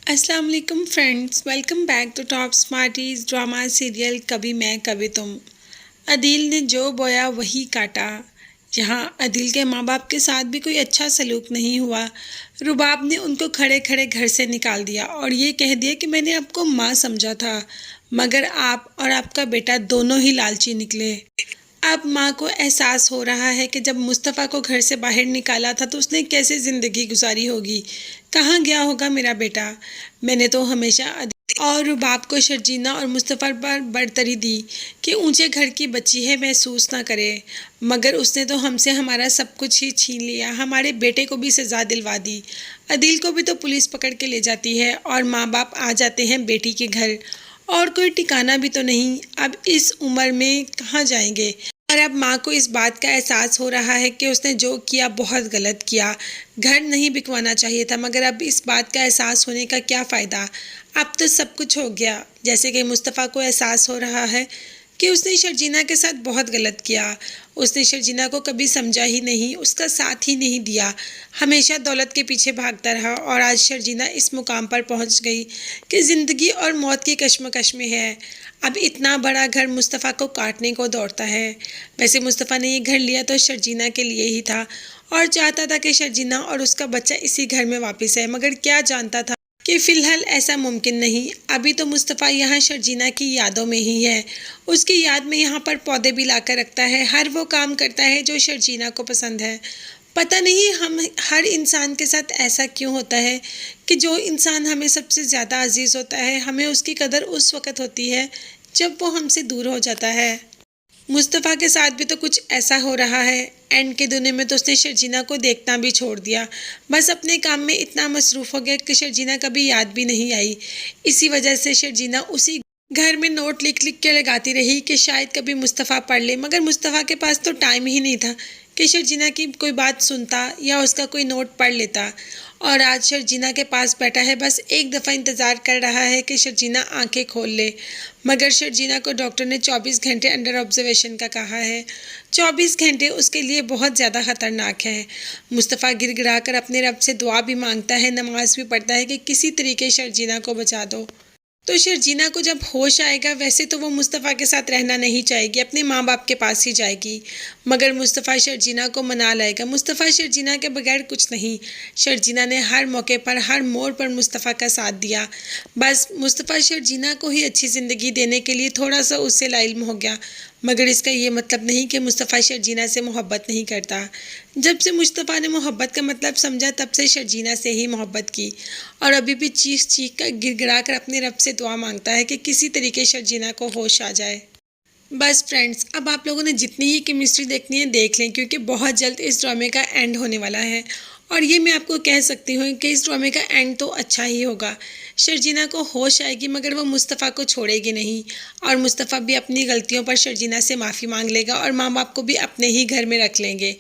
अस्सलाम वालेकुम friends, welcome back to Top Smarties drama serial कभी मैं कभी तुम। अदील ने जो बोया वही काटा। यहाँ अदील के माँ बाप के साथ भी कोई अच्छा सलूक नहीं हुआ। रुबाब ने उनको खड़े खड़े घर से निकाल दिया और ये कह दिया कि मैंने आपको माँ समझा था, मगर आप और आपका बेटा दोनों ही लालची निकले। अब माँ को एहसास हो रहा है कि जब मुस्तफ़ा को घर से बाहर निकाला था तो उसने कैसे ज़िंदगी गुजारी होगी, कहाँ गया होगा मेरा बेटा। मैंने तो हमेशा और रुबाब को शर्जीना और मुस्तफ़ा पर बरतरी दी कि ऊंचे घर की बच्ची है, महसूस ना करे, मगर उसने तो हमसे हमारा सब कुछ ही छीन लिया। हमारे बेटे को भी सज़ा दिलवा दी। अदील को भी तो पुलिस पकड़ के ले जाती है और माँ बाप आ जाते हैं बेटी के घर, और कोई ठिकाना भी तो नहीं। अब इस उम्र में कहाँ जाएंगे। और अब माँ को इस बात का एहसास हो रहा है कि उसने जो किया बहुत गलत किया। घर नहीं बिकवाना चाहिए था, मगर अब इस बात का एहसास होने का क्या फ़ायदा। अब तो सब कुछ हो गया। जैसे कि मुस्तफ़ा को एहसास हो रहा है कि उसने शर्जीना के साथ बहुत गलत किया। उसने शर्जीना को कभी समझा ही नहीं, उसका साथ ही नहीं दिया, हमेशा दौलत के पीछे भागता रहा। और आज शर्जीना इस मुकाम पर पहुंच गई कि ज़िंदगी और मौत की कश्मकश में है। अब इतना बड़ा घर मुस्तफ़ा को काटने को दौड़ता है। वैसे मुस्तफ़ा ने ये घर लिया तो शर्जीना के लिए ही था और चाहता था कि शर्जीना और उसका बच्चा इसी घर में वापस आए, मगर क्या जानता था कि फ़िलहाल ऐसा मुमकिन नहीं। अभी तो मुस्तफ़ा यहाँ शर्जीना की यादों में ही है। उसकी याद में यहाँ पर पौधे भी लाकर रखता है, हर वो काम करता है जो शर्जीना को पसंद है। पता नहीं हम हर इंसान के साथ ऐसा क्यों होता है कि जो इंसान हमें सबसे ज़्यादा अजीज़ होता है, हमें उसकी कदर उस वक़्त होती है जब वो हमसे दूर हो जाता है। मुस्तफ़ा के साथ भी तो कुछ ऐसा हो रहा है। एंड के दिनों में तो उसने शर्जीना को देखना भी छोड़ दिया। बस अपने काम में इतना मसरूफ़ हो गया कि शर्जीना कभी याद भी नहीं आई। इसी वजह से शर्जीना उसी घर में नोट लिख लिख के लगाती रही कि शायद कभी मुस्तफ़ा पढ़ ले, मगर मुस्तफ़ा के पास तो टाइम ही नहीं था कि शर्जीना की कोई बात सुनता या उसका कोई नोट पढ़ लेता। और आज शर्जीना के पास बैठा है, बस एक दफ़ा इंतज़ार कर रहा है कि शर्जीना आंखें खोल ले। मगर शर्जीना को डॉक्टर ने 24 घंटे अंडर ऑब्जर्वेशन का कहा है। 24 घंटे उसके लिए बहुत ज़्यादा ख़तरनाक है। मुस्तफ़ा गिड़गिड़ा कर अपने रब से दुआ भी मांगता है, नमाज भी पढ़ता है कि किसी तरीके शर्जीना को बचा दो। तो शर्जीना को जब होश आएगा, वैसे तो वो मुस्तफ़ा के साथ रहना नहीं चाहेगी, अपने माँ बाप के पास ही जाएगी, मगर मुस्तफ़ा शर्जीना को मना लाएगा। मुस्तफ़ा शर्जीना के बगैर कुछ नहीं। शर्जीना ने हर मौके पर, हर मोड़ पर मुस्तफ़ा का साथ दिया। बस मुस्तफ़ा शर्जीना को ही अच्छी ज़िंदगी देने के लिए थोड़ा सा उससे लाइल्म हो गया, मगर इसका ये मतलब नहीं कि मुस्तफ़ा शर्जीना से मोहब्बत नहीं करता। जब से मुस्तफ़ा ने मोहब्बत का मतलब समझा, तब से शर्जीना से ही मोहब्बत की, और अभी भी चीख चीख कर गिड़गिड़ा कर अपने रब से दुआ मांगता है कि किसी तरीके शर्जीना को होश आ जाए। बस फ्रेंड्स, अब आप लोगों ने जितनी ही केमिस्ट्री देखनी है देख लें, क्योंकि बहुत जल्द इस ड्रामे का एंड होने वाला है। और ये मैं आपको कह सकती हूँ कि इस ड्रामे का एंड तो अच्छा ही होगा। शर्जीना को होश आएगी, मगर वो मुस्तफ़ा को छोड़ेगी नहीं, और मुस्तफ़ा भी अपनी गलतियों पर शर्जीना से माफ़ी मांग लेगा और माँ बाप को भी अपने ही घर में रख लेंगे।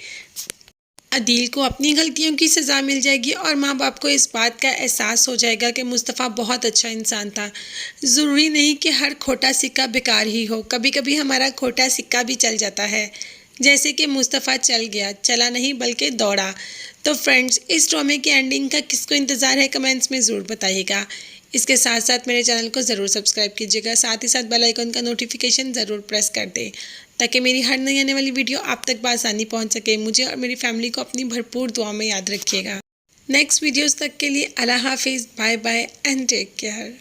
अदील को अपनी गलतियों की सज़ा मिल जाएगी और माँ बाप को इस बात का एहसास हो जाएगा कि मुस्तफ़ा बहुत अच्छा इंसान था। ज़रूरी नहीं कि हर खोटा सिक्का बेकार ही हो, कभी कभी हमारा खोटा सिक्का भी चल जाता है, जैसे कि मुस्तफ़ा चल गया, चला नहीं बल्कि दौड़ा। तो फ्रेंड्स, इस ड्रामे की एंडिंग का किसको इंतज़ार है, कमेंट्स में ज़रूर बताइएगा। इसके साथ साथ मेरे चैनल को ज़रूर सब्सक्राइब कीजिएगा, साथ ही साथ बेल आइकन का नोटिफिकेशन ज़रूर प्रेस कर दें, ताकि मेरी हर नई आने वाली वीडियो आप तक बआसानी पहुंच सके। मुझे और मेरी फैमिली को अपनी भरपूर दुआ में याद रखिएगा। नेक्स्ट वीडियोस तक के लिए अल्लाह हाफिज़, bye bye and take care.